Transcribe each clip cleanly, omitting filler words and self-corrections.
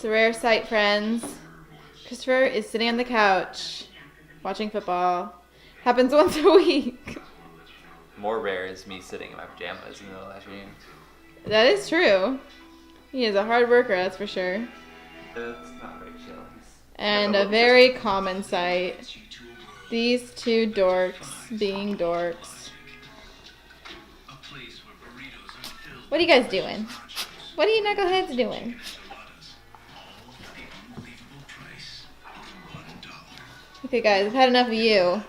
It's a rare sight, friends. Christopher is sitting on the couch watching football. Happens once a week. More rare is me sitting in my pajamas in the middle of that game. That is true. He is a hard worker, that's for sure. That's not very chill. And a very common sight. These two dorks being dorks. What are you guys doing? What are you knuckleheads doing? Okay guys, I've had enough of you.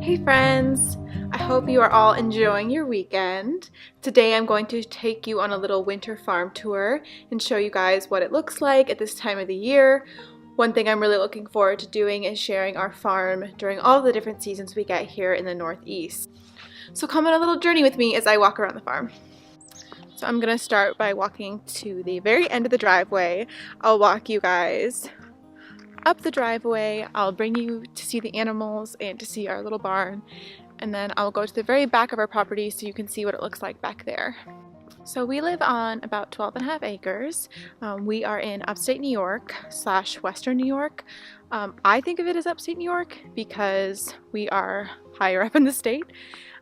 Hey friends, I hope you are all enjoying your weekend. Today I'm going to take you on a little winter farm tour and show you guys what it looks like at this time of the year. One thing I'm really looking forward to doing is sharing our farm during all the different seasons we get here in the Northeast. So come on a little journey with me as I walk around the farm. So I'm going to start by walking to the very end of the driveway. I'll walk you guys up the driveway. I'll bring you to see the animals and to see our little barn, and then I'll go to the very back of our property so you can see what it looks like back there. So we live on about 12.5 acres. We are in upstate New York / western New York. I think of it as upstate New York because we are higher up in the state.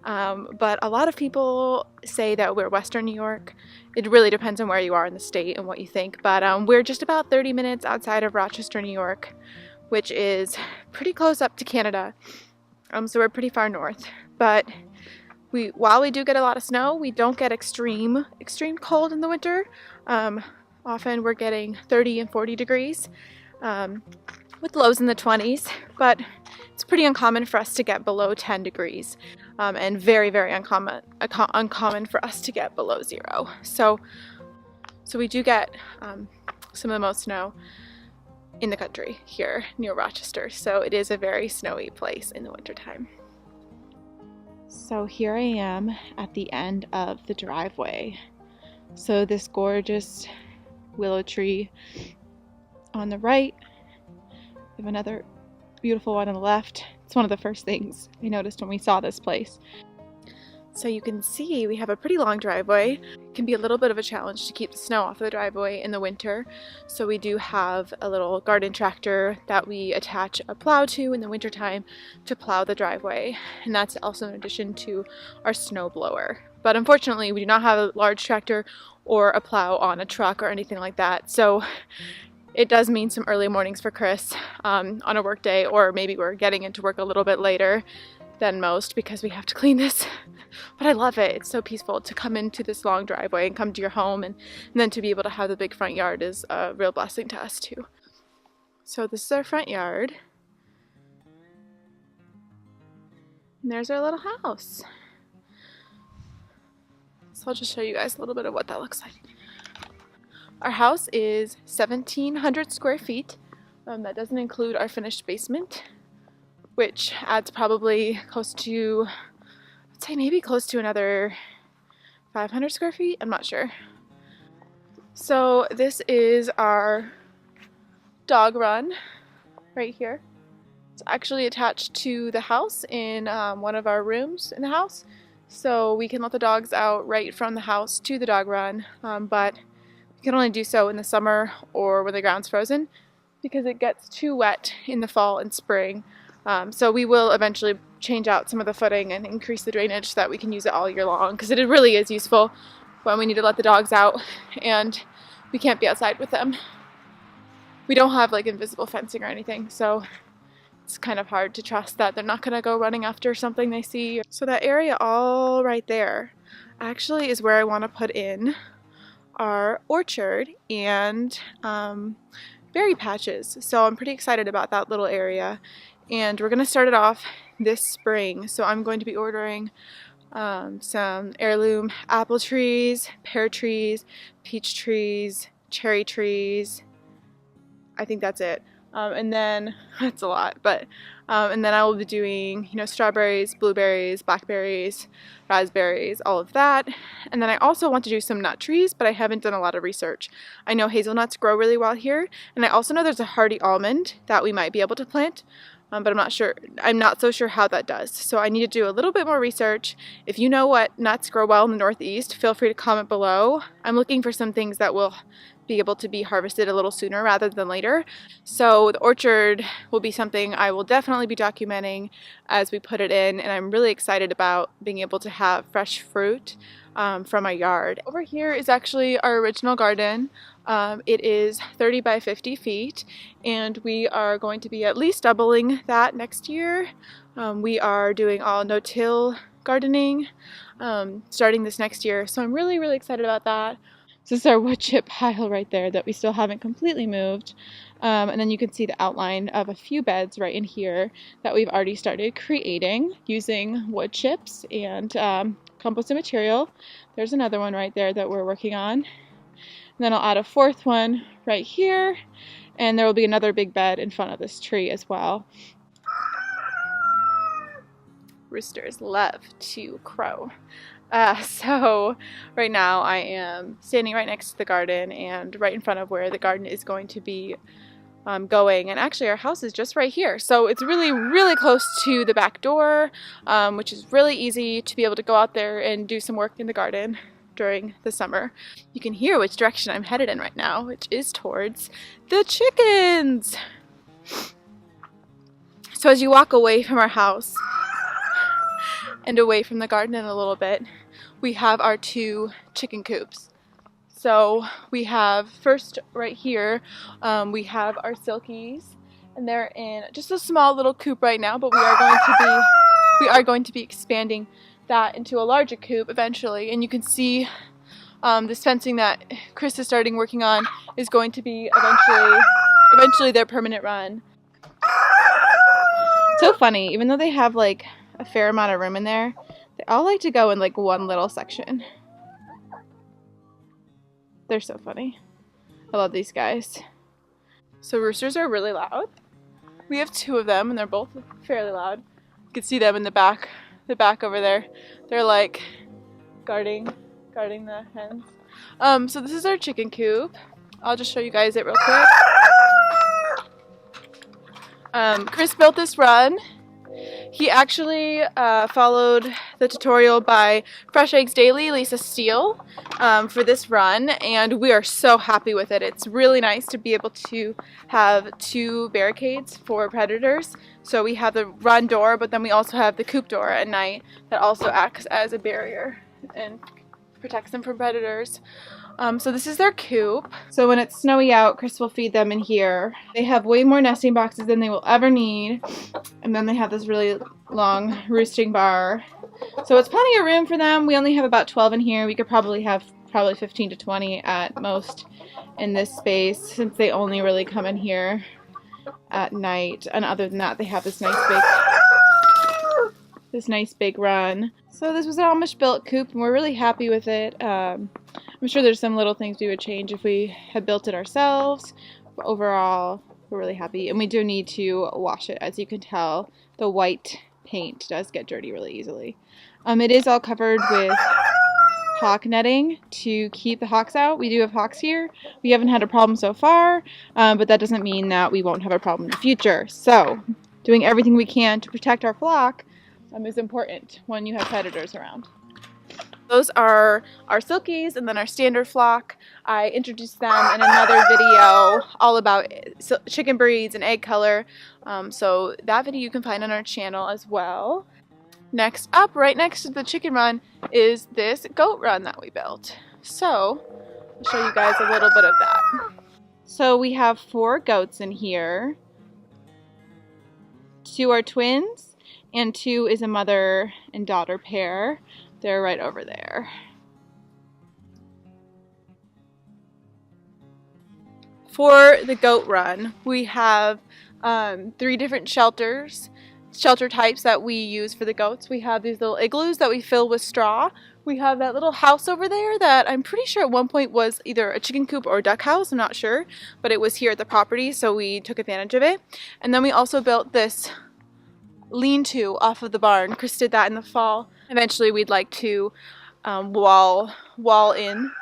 But a lot of people say that we're western New York. It really depends on where you are in the state and what you think, but we're just about 30 minutes outside of Rochester, New York, which is pretty close up to Canada. So we're pretty far north, but while we do get a lot of snow, we don't get extreme cold in the winter. Often we're getting 30 and 40 degrees with lows in the 20s, but it's pretty uncommon for us to get below 10 degrees. And very, very uncommon for us to get below 0. So we do get some of the most snow in the country here near Rochester. So it is a very snowy place in the wintertime. So here I am at the end of the driveway. So this gorgeous willow tree on the right. We have another beautiful one on the left. It's one of the first things I noticed when we saw this place. So you can see we have a pretty long driveway. It can be a little bit of a challenge to keep the snow off of the driveway in the winter. So we do have a little garden tractor that we attach a plow to in the wintertime to plow the driveway. And that's also in addition to our snow blower. But unfortunately, we do not have a large tractor or a plow on a truck or anything like that. So it does mean some early mornings for Chris on a work day, or maybe we're getting into work a little bit later than most because we have to clean this. But I love it. It's so peaceful to come into this long driveway and come to your home, and then to be able to have the big front yard is a real blessing to us too. So this is our front yard. And there's our little house. So I'll just show you guys a little bit of what that looks like. Our house is 1,700 square feet. That doesn't include our finished basement, which adds probably close to, I'd say maybe close to another 500 square feet. I'm not sure. So this is our dog run right here. It's actually attached to the house in one of our rooms in the house. So we can let the dogs out right from the house to the dog run, but you can only do so in the summer or when the ground's frozen because it gets too wet in the fall and spring. So we will eventually change out some of the footing and increase the drainage so that we can use it all year long, because it really is useful when we need to let the dogs out and we can't be outside with them. We don't have like invisible fencing or anything, so it's kind of hard to trust that they're not going to go running after something they see. So that area all right there actually is where I want to put in our orchard and berry patches. So I'm pretty excited about that little area, and we're going to start it off this spring. So I'm going to be ordering some heirloom apple trees, pear trees, peach trees, cherry trees. I think that's it. And then that's a lot, but and then I will be doing, strawberries, blueberries, blackberries, raspberries, all of that. And then I also want to do some nut trees, but I haven't done a lot of research. I know hazelnuts grow really well here, and I also know there's a hardy almond that we might be able to plant. But I'm not sure. I'm not so sure how that does. So I need to do a little bit more research. If you know what nuts grow well in the Northeast, feel free to comment below. I'm looking for some things that will be able to be harvested a little sooner rather than later. So the orchard will be something I will definitely be documenting as we put it in, and I'm really excited about being able to have fresh fruit from my yard. Over here is actually our original garden. It is 30 by 50 feet, and we are going to be at least doubling that next year. We are doing all no-till gardening starting this next year, so I'm really, really excited about that. This is our wood chip pile right there that we still haven't completely moved. And then you can see the outline of a few beds right in here that we've already started creating using wood chips and composted material. There's another one right there that we're working on. And then I'll add a fourth one right here, and there will be another big bed in front of this tree as well. Roosters love to crow. So right now I am standing right next to the garden and right in front of where the garden is going to be going, and actually our house is just right here, so it's really, really close to the back door, which is really easy to be able to go out there and do some work in the garden during the summer. You can hear which direction I'm headed in right now, which is towards the chickens. So as you walk away from our house and away from the garden in a little bit, we have our 2 chicken coops. So we have, first right here, we have our silkies, and they're in just a small little coop right now, but we are going to be expanding that into a larger coop eventually. And you can see this fencing that Chris is starting working on is going to be eventually their permanent run. So funny, even though they have like a fair amount of room in there, they all like to go in like one little section. They're so funny. I love these guys. So roosters are really loud. We have 2 of them, and they're both fairly loud. You can see them in the back over there. They're like guarding the hens. So this is our chicken coop. I'll just show you guys it real quick. Chris built this run. He actually followed the tutorial by Fresh Eggs Daily, Lisa Steele, for this run, and we are so happy with it. It's really nice to be able to have 2 barricades for predators. So we have the run door, but then we also have the coop door at night that also acts as a barrier and protects them from predators. So this is their coop. So when it's snowy out, Chris will feed them in here. They have way more nesting boxes than they will ever need. And then they have this really long roosting bar. So it's plenty of room for them. We only have about 12 in here. We could probably have 15 to 20 at most in this space, since they only really come in here at night. And other than that, they have this nice big run. So this was an Amish built coop, and we're really happy with it. I'm sure there's some little things we would change if we had built it ourselves, but overall we're really happy. And we do need to wash it. As you can tell, the white paint does get dirty really easily. It is all covered with hawk netting to keep the hawks out. We do have hawks here. We haven't had a problem so far, but that doesn't mean that we won't have a problem in the future. So doing everything we can to protect our flock is important when you have predators around. Those are our silkies and then our standard flock. I introduced them in another video all about chicken breeds and egg color. So that video you can find on our channel as well. Next up, right next to the chicken run, is this goat run that we built. So I'll show you guys a little bit of that. So we have 4 goats in here. 2 are twins, and 2 is a mother and daughter pair. They're right over there. For the goat run, we have 3 different shelter types that we use for the goats. We have these little igloos that we fill with straw. We have that little house over there that I'm pretty sure at one point was either a chicken coop or a duck house, I'm not sure, but it was here at the property, so we took advantage of it. And then we also built this lean-to off of the barn. Chris did that in the fall. Eventually we'd like to wall in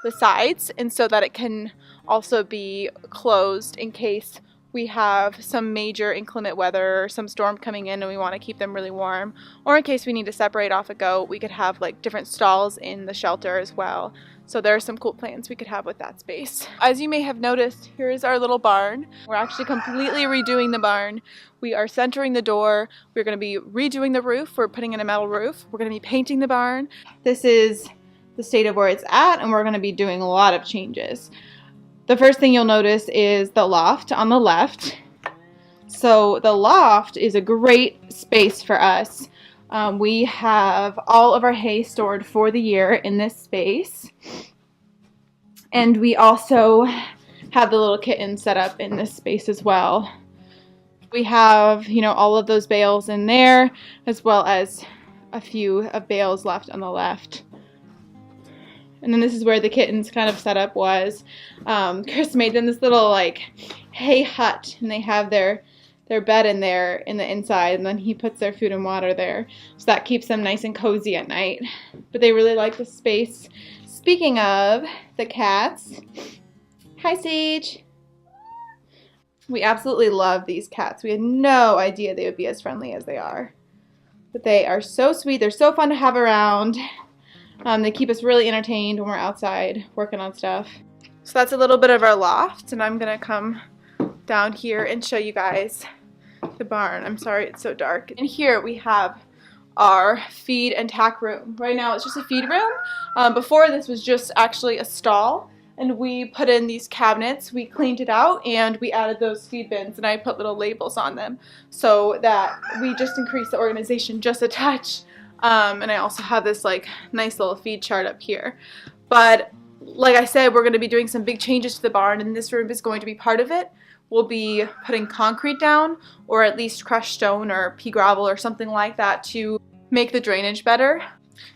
the sides, and so that it can also be closed in case we have some major inclement weather or some storm coming in and we want to keep them really warm, or in case we need to separate off a goat, we could have like different stalls in the shelter as well. So there are some cool plans we could have with that space. As you may have noticed, here is our little barn. We're actually completely redoing the barn. We are centering the door. We're going to be redoing the roof. We're putting in a metal roof. We're going to be painting the barn. This is the state of where it's at, and we're going to be doing a lot of changes. The first thing you'll notice is the loft on the left. So the loft is a great space for us. We have all of our hay stored for the year in this space. And we also have the little kitten set up in this space as well. We have, all of those bales in there, as well as a few of bales left on the left. And then this is where the kitten's kind of setup was. Chris made them this little hay hut, and they have their bed in there in the inside, and then he puts their food and water there. So that keeps them nice and cozy at night. But they really like the space. Speaking of the cats, hi Sage. We absolutely love these cats. We had no idea they would be as friendly as they are. But they are so sweet. They're so fun to have around. They keep us really entertained when we're outside working on stuff. So that's a little bit of our loft, and I'm gonna come down here and show you guys the barn. I'm sorry it's so dark. And here we have our feed and tack room. Right now it's just a feed room. Before this was just actually a stall, and we put in these cabinets. We cleaned it out and we added those feed bins, and I put little labels on them so that we just increased the organization just a touch. And I also have this nice little feed chart up here. But like I said, we're going to be doing some big changes to the barn, and this room is going to be part of it. We'll be putting concrete down, or at least crushed stone or pea gravel or something like that to make the drainage better.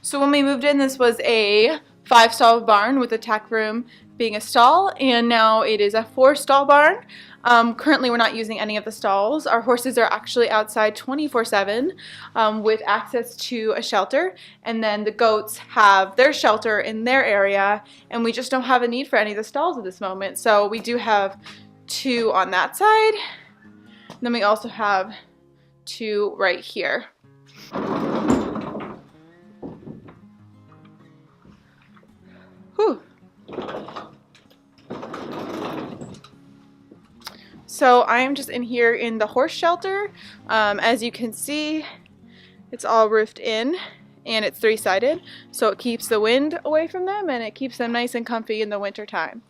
So when we moved in, this was a 5-stall barn with a tack room being a stall, and now it is a 4-stall barn. Currently we're not using any of the stalls. Our horses are actually outside 24/7 with access to a shelter, and then the goats have their shelter in their area, and we just don't have a need for any of the stalls at this moment. So we do have 2 on that side, and then we also have 2 right here. Whew. So I am just in here in the horse shelter. As you can see, it's all roofed in, and it's 3-sided, so it keeps the wind away from them, and it keeps them nice and comfy in the winter time.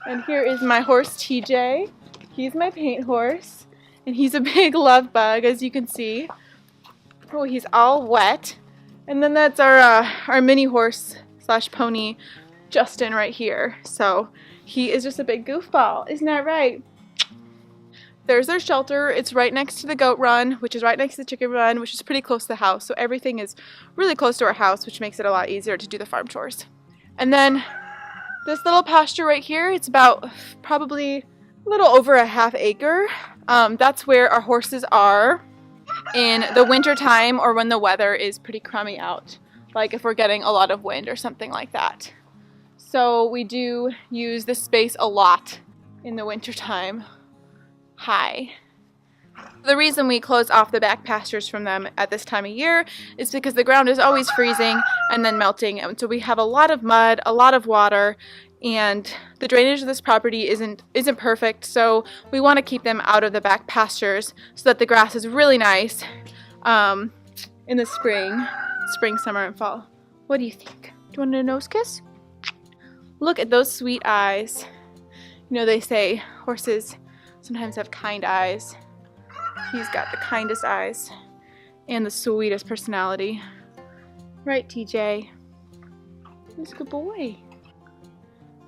And here is my horse TJ. He's my paint horse, and he's a big love bug, as you can see. Oh, he's all wet. And then that's our mini horse / pony, Justin, right here. So he is just a big goofball, isn't that right? There's their shelter. It's right next to the goat run, which is right next to the chicken run, which is pretty close to the house. So everything is really close to our house, which makes it a lot easier to do the farm chores. And then this little pasture right here, it's about probably a little over a ½ acre. That's where our horses are in the winter time, or when the weather is pretty crummy out, like if we're getting a lot of wind or something like that. So we do use this space a lot in the winter time. Hi. The reason we close off the back pastures from them at this time of year is because the ground is always freezing and then melting, and so we have a lot of mud, a lot of water, and the drainage of this property isn't perfect, so we want to keep them out of the back pastures so that the grass is really nice in the spring, summer, and fall. What do you think? Do you want a nose kiss? Look at those sweet eyes. They say horses sometimes have kind eyes. He's got the kindest eyes and the sweetest personality. Right, TJ? He's a good boy.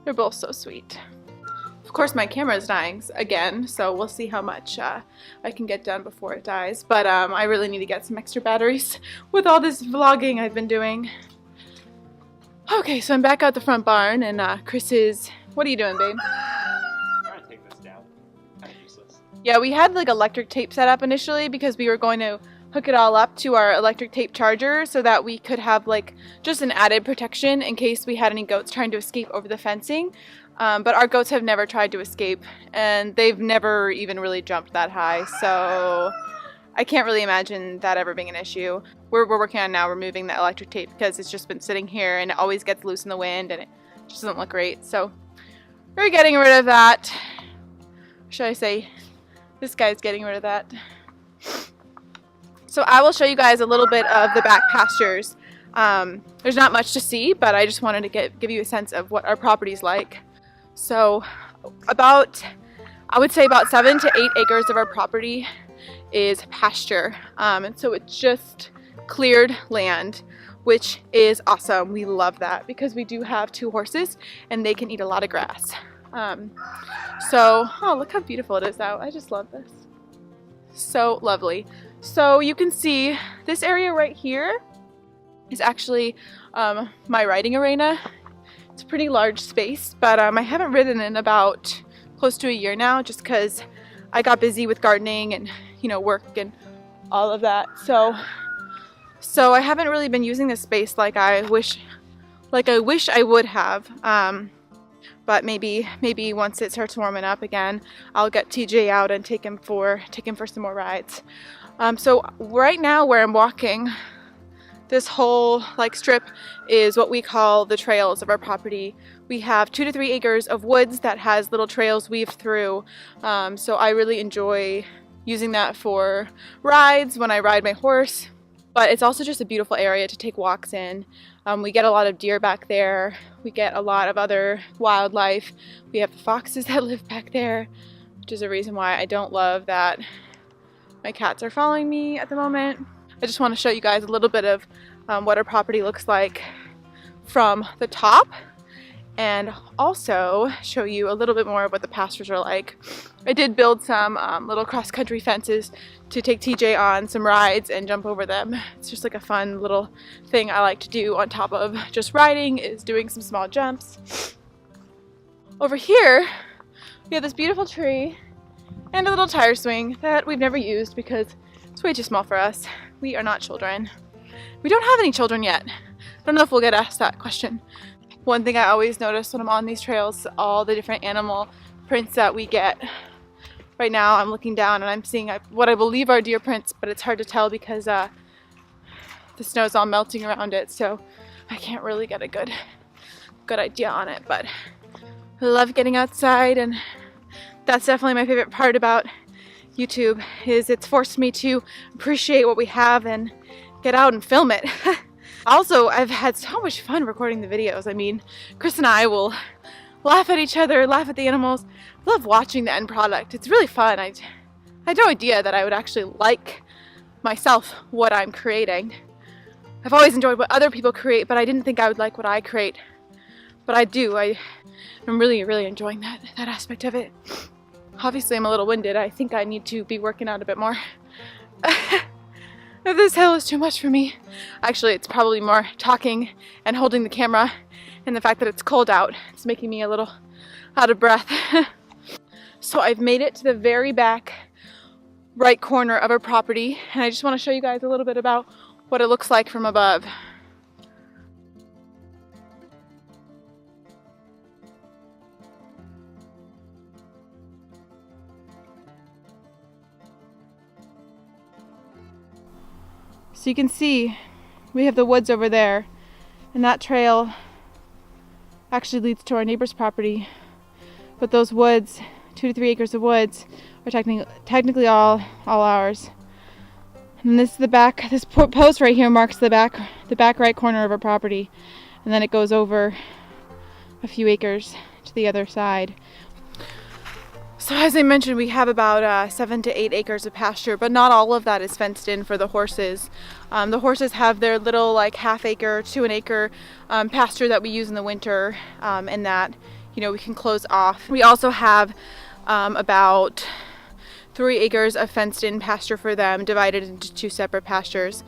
They're both so sweet. Of course, my camera is dying again, so we'll see how much I can get done before it dies. But I really need to get some extra batteries with all this vlogging I've been doing. Okay, so I'm back out the front barn, and Chris is... What are you doing, babe? I'm trying to take this down. Kind of useless. Yeah, we had like electric tape set up initially because we were going to hook it all up to our electric tape charger so that we could have like just an added protection in case we had any goats trying to escape over the fencing. But our goats have never tried to escape, and they've never even really jumped that high, so I can't really imagine that ever being an issue. We're working on now removing the electric tape because it's just been sitting here and it always gets loose in the wind and it just doesn't look great. So we're getting rid of that. Or should I say this guy's getting rid of that. So I will show you guys a little bit of the back pastures. There's not much to see, but I just wanted to give you a sense of what our property's like. So I would say about 7 to 8 acres of our property is pasture. And so it's just cleared land, which is awesome. We love that because we do have 2 horses and they can eat a lot of grass. Oh, look how beautiful it is out. I just love this. So lovely. So you can see this area right here is actually my riding arena. It's a pretty large space, but I haven't ridden in about close to a year now just because I got busy with gardening and, you know, work and all of that. So I haven't really been using this space like I wish I would have. But maybe once it starts warming up again, I'll get TJ out and take him for some more rides. So right now where I'm walking, this whole like strip is what we call the trails of our property. We have 2 to 3 acres of woods that has little trails weaved through. So I really enjoy using that for rides when I ride my horse. But it's also just a beautiful area to take walks in. We get a lot of deer back there. We get a lot of other wildlife. We have the foxes that live back there, which is a reason why I don't love that my cats are following me at the moment. I just want to show you guys a little bit of what our property looks like from the top, and also show you a little bit more of what the pastures are like. I did build some little cross-country fences to take TJ on some rides and jump over them. It's just like a fun little thing I like to do on top of just riding, is doing some small jumps. Over here, we have this beautiful tree and a little tire swing that we've never used because it's way too small for us. We are not children. We don't have any children yet. I don't know if we'll get asked that question. One thing I always notice when I'm on these trails, all the different animal prints that we get. Right now I'm looking down and I'm seeing what I believe are deer prints, but it's hard to tell because the snow's all melting around it, so I can't really get a good idea on it. But I love getting outside, and that's definitely my favorite part about YouTube, is it's forced me to appreciate what we have and get out and film it. Also, I've had so much fun recording the videos. I mean, Chris and I will laugh at each other, laugh at the animals. I love watching the end product. It's really fun. I had no idea that I would actually like myself what I'm creating. I've always enjoyed what other people create, but I didn't think I would like what I create. But I do. I'm really, really enjoying that aspect of it. Obviously, I'm a little winded. I think I need to be working out a bit more. If this hill is too much for me. Actually, it's probably more talking and holding the camera and the fact that it's cold out. It's making me a little out of breath. So I've made it to the very back right corner of our property, and I just want to show you guys a little bit about what it looks like from above. So you can see we have the woods over there, and that trail actually leads to our neighbor's property. But those woods, 2 to 3 acres of woods, are technically all ours. And this is the back. This post right here marks the back right corner of our property, and then it goes over a few acres to the other side. So as I mentioned, we have about 7 to 8 acres of pasture, but not all of that is fenced in for the horses. The horses have their little like half acre to an acre pasture that we use in the winter, and that, you know, we can close off. We also have about 3 acres of fenced in pasture for them, divided into 2 separate pastures.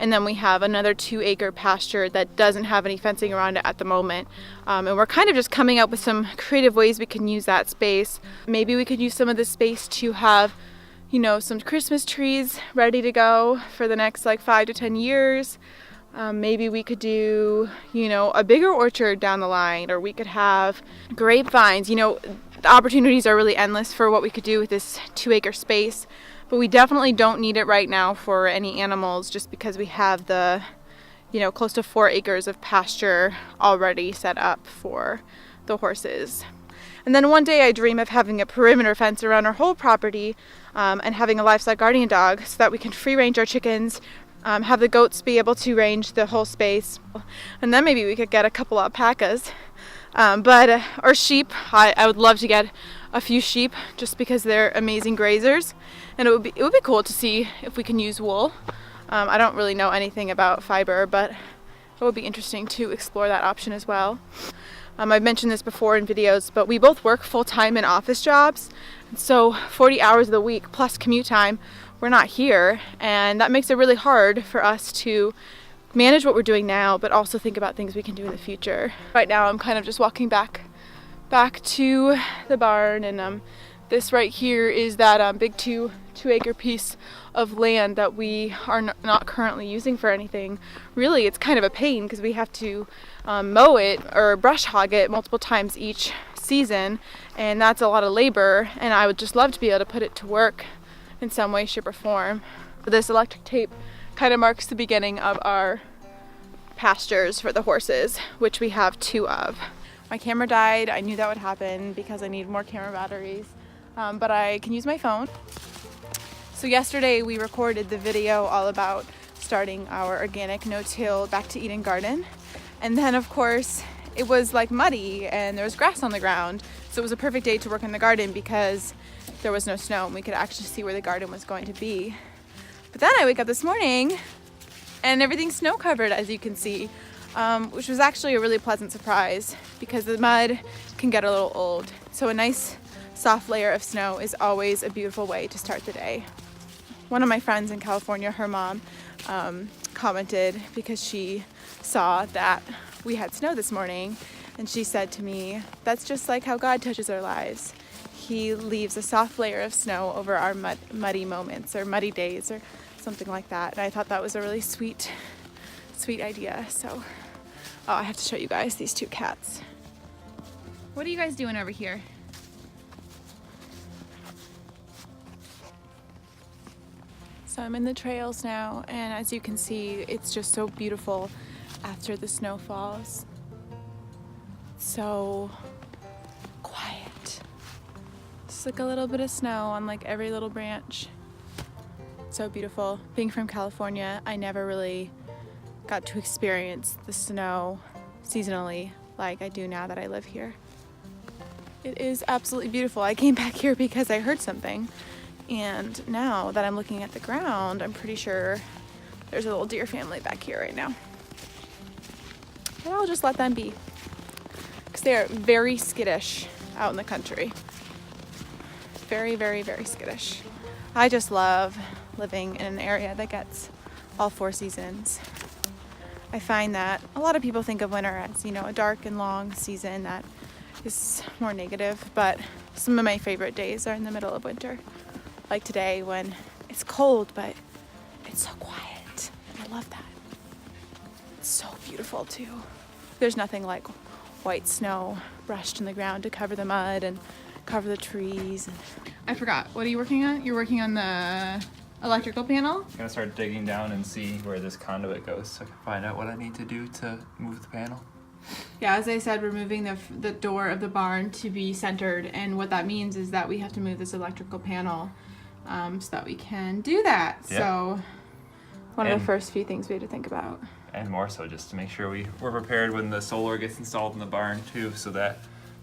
And then we have another 2 acre pasture that doesn't have any fencing around it at the moment. And we're kind of just coming up with some creative ways we can use that space. Maybe we could use some of this space to have, you know, some Christmas trees ready to go for the next like 5 to 10 years. Maybe we could do, you know, a bigger orchard down the line, or we could have grapevines. You know, the opportunities are really endless for what we could do with this 2 acre space. But we definitely don't need it right now for any animals, just because we have the, you know, close to 4 acres of pasture already set up for the horses. And then one day I dream of having a perimeter fence around our whole property, and having a livestock guardian dog so that we can free range our chickens, have the goats be able to range the whole space, and then maybe we could get a couple alpacas, or sheep. I would love to get a few sheep just because they're amazing grazers, and it would be cool to see if we can use wool. I don't really know anything about fiber, but it would be interesting to explore that option as well. I've mentioned this before in videos, but we both work full-time in office jobs, so 40 hours of the week plus commute time, we're not here, and that makes it really hard for us to manage what we're doing now, but also think about things we can do in the future. Right now I'm kind of just walking back to the barn, and this right here is that big 2 acre piece of land that we are not currently using for anything. Really, it's kind of a pain because we have to mow it or brush hog it multiple times each season, and that's a lot of labor, and I would just love to be able to put it to work in some way, shape, or form. This electric tape kind of marks the beginning of our pastures for the horses, which we have 2 of. My camera died. I knew that would happen because I need more camera batteries, but I can use my phone. So yesterday we recorded the video all about starting our organic no-till back to Eden garden, and then of course it was like muddy and there was grass on the ground, so it was a perfect day to work in the garden because there was no snow and we could actually see where the garden was going to be. But then I wake up this morning and everything's snow covered, as you can see, which was actually a really pleasant surprise because the mud can get a little old. So a nice soft layer of snow is always a beautiful way to start the day. One of my friends in California, her mom, commented because she saw that we had snow this morning, and she said to me, "That's just like how God touches our lives. He leaves a soft layer of snow over our muddy moments or muddy days," or something like that. And I thought that was a really sweet idea. So, I have to show you guys these 2 cats. What are you guys doing over here? So I'm in the trails now, and as you can see, it's just so beautiful after the snow falls. So quiet. Just like a little bit of snow on like every little branch. So beautiful. Being from California, I never really got to experience the snow seasonally like I do now that I live here. It is absolutely beautiful. I came back here because I heard something, and now that I'm looking at the ground, I'm pretty sure there's a little deer family back here right now. But I'll just let them be, because they are very skittish out in the country. Very, very, very skittish. I just love living in an area that gets all 4 seasons. I find that a lot of people think of winter as, you know, a dark and long season that is more negative, but some of my favorite days are in the middle of winter. Like today when it's cold, but it's so quiet. I love that. It's so beautiful too. There's nothing like white snow brushed in the ground to cover the mud and cover the trees. I forgot. What are you working on? You're working on the electrical panel? I'm gonna start digging down and see where this conduit goes so I can find out what I need to do to move the panel. Yeah, as I said, we're moving the door of the barn to be centered, and what that means is that we have to move this electrical panel so that we can do that. Yep. So one of the first few things we had to think about. And more so just to make sure we're prepared when the solar gets installed in the barn too, so that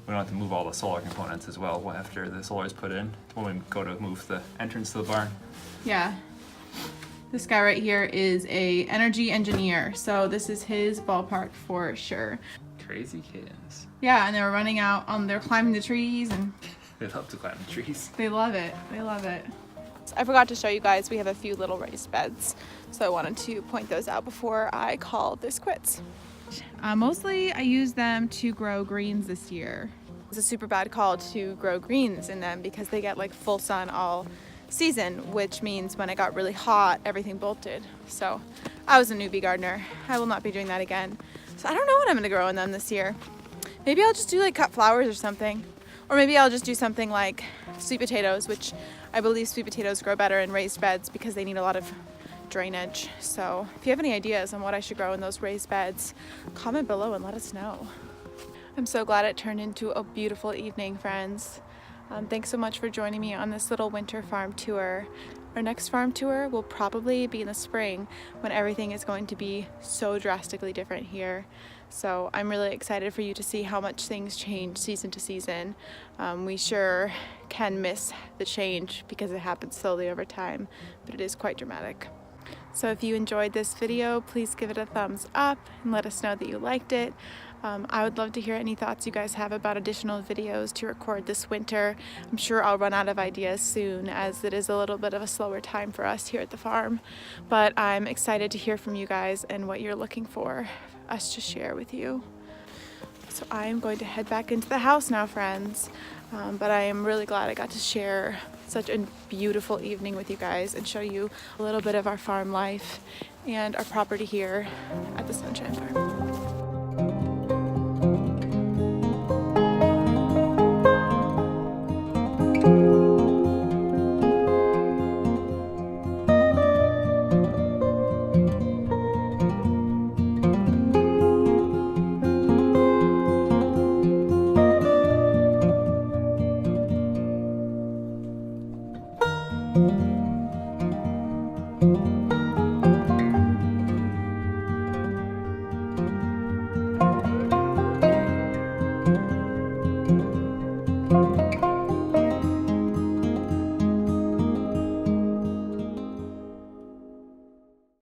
we don't have to move all the solar components as well after the solar is put in when we go to move the entrance to the barn. Yeah. This guy right here is a energy engineer, so this is his ballpark for sure. Crazy kids. Yeah, and they were running out, they're climbing the trees, and They love to climb the trees. they love it. They love it. I forgot to show you guys, we have a few little raised beds, so I wanted to point those out before I call this quits. Mostly I use them to grow greens this year. It's a super bad call to grow greens in them because they get like full sun all season, which means when it got really hot, everything bolted. So I was a newbie gardener. I will not be doing that again. So I don't know what I'm gonna grow in them this year. Maybe I'll just do like cut flowers or something. Or maybe I'll just do something like sweet potatoes, which I believe sweet potatoes grow better in raised beds because they need a lot of drainage. So if you have any ideas on what I should grow in those raised beds, comment below and let us know. I'm so glad it turned into a beautiful evening, friends. Thanks so much for joining me on this little winter farm tour. Our next farm tour will probably be in the spring when everything is going to be so drastically different here. So I'm really excited for you to see how much things change season to season. We sure can miss the change because it happens slowly over time, but it is quite dramatic. So if you enjoyed this video, please give it a thumbs up and let us know that you liked it. I would love to hear any thoughts you guys have about additional videos to record this winter. I'm sure I'll run out of ideas soon as it is a little bit of a slower time for us here at the farm. But I'm excited to hear from you guys and what you're looking for us to share with you. So I am going to head back into the house now, friends. But I am really glad I got to share such a beautiful evening with you guys and show you a little bit of our farm life and our property here at the Sunshine Farm.